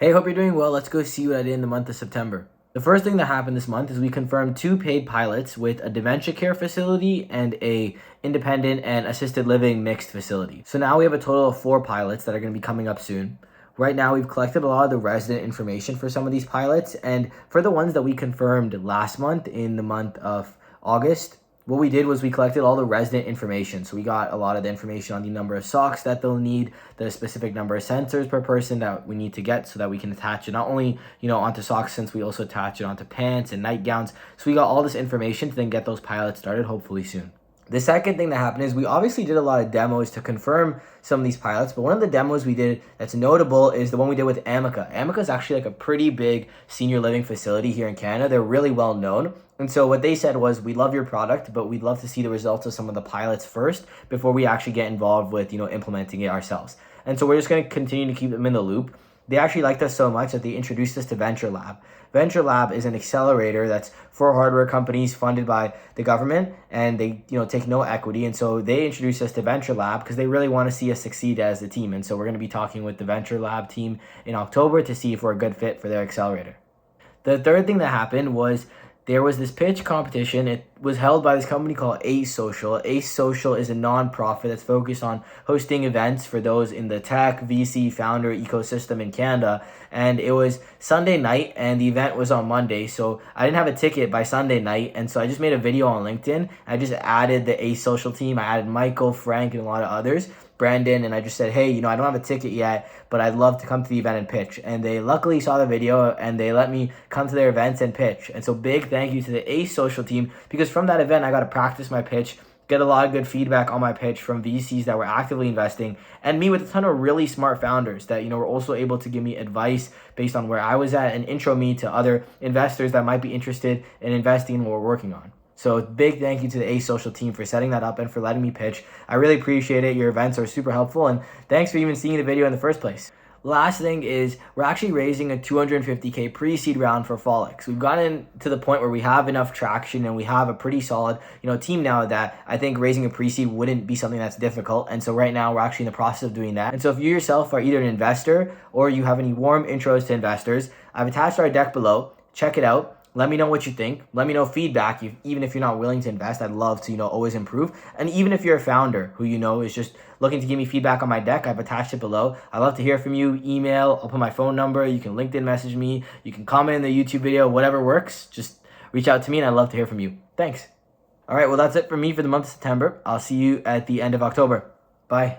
Hey, hope you're doing well. Let's go see what I did in the month of September. The first thing that happened this month is we confirmed 2 paid pilots with a dementia care facility and a independent and assisted living mixed facility. So now we have a total of 4 pilots that are going to be coming up soon. Right now, we've collected a lot of the resident information for some of these pilots, and for the ones that we confirmed last month in the month of August, what we did was we collected all the resident information. So we got a lot of the information on the number of socks that they'll need, the specific number of sensors per person that we need to get so that we can attach it not only, onto socks, since we also attach it onto pants and nightgowns. So we got all this information to then get those pilots started hopefully soon. The second thing that happened is we obviously did a lot of demos to confirm some of these pilots, but one of the demos we did that's notable is the one we did with Amica. Amica is actually like a pretty big senior living facility here in Canada. They're really well known. And so what they said was, we love your product, but we'd love to see the results of some of the pilots first before we actually get involved with, implementing it ourselves. And so we're just going to continue to keep them in the loop. They actually liked us so much that they introduced us to Venture Lab. Venture Lab is an accelerator that's for hardware companies funded by the government, and they take no equity. And so they introduced us to Venture Lab because they really want to see us succeed as a team. And so we're going to be talking with the Venture Lab team in October to see if we're a good fit for their accelerator. The third thing that happened was there was this pitch competition. It was held by this company called Ace Social. Ace Social is a nonprofit that's focused on hosting events for those in the tech, VC, founder ecosystem in Canada. And it was Sunday night, and the event was on Monday. So I didn't have a ticket by Sunday night. And so I just made a video on LinkedIn. I just added the Ace Social team. I added Michael, Frank, and a lot of others. Brandon, and I just said, hey, I don't have a ticket yet, but I'd love to come to the event and pitch. And they luckily saw the video and they let me come to their events and pitch. And so big thank you to the Ace Social team, because from that event, I got to practice my pitch, get a lot of good feedback on my pitch from VCs that were actively investing, and meet with a ton of really smart founders that, were also able to give me advice based on where I was at and intro me to other investors that might be interested in investing in what we're working on. So big thank you to the Ace Social team for setting that up and for letting me pitch. I really appreciate it. Your events are super helpful, and thanks for even seeing the video in the first place. Last thing is we're actually raising a $250K pre-seed round for Folix. We've gotten to the point where we have enough traction and we have a pretty solid, team now that I think raising a pre-seed wouldn't be something that's difficult. And so right now we're actually in the process of doing that. And so if you yourself are either an investor or you have any warm intros to investors, I've attached our deck below. Check it out. Let me know what you think. Let me know feedback. Even if you're not willing to invest, I'd love to, always improve. And even if you're a founder who, is just looking to give me feedback on my deck, I've attached it below. I'd love to hear from you. Email, I'll put my phone number. You can LinkedIn message me. You can comment in the YouTube video, whatever works. Just reach out to me and I'd love to hear from you. Thanks. All right, well, that's it for me for the month of September. I'll see you at the end of October. Bye.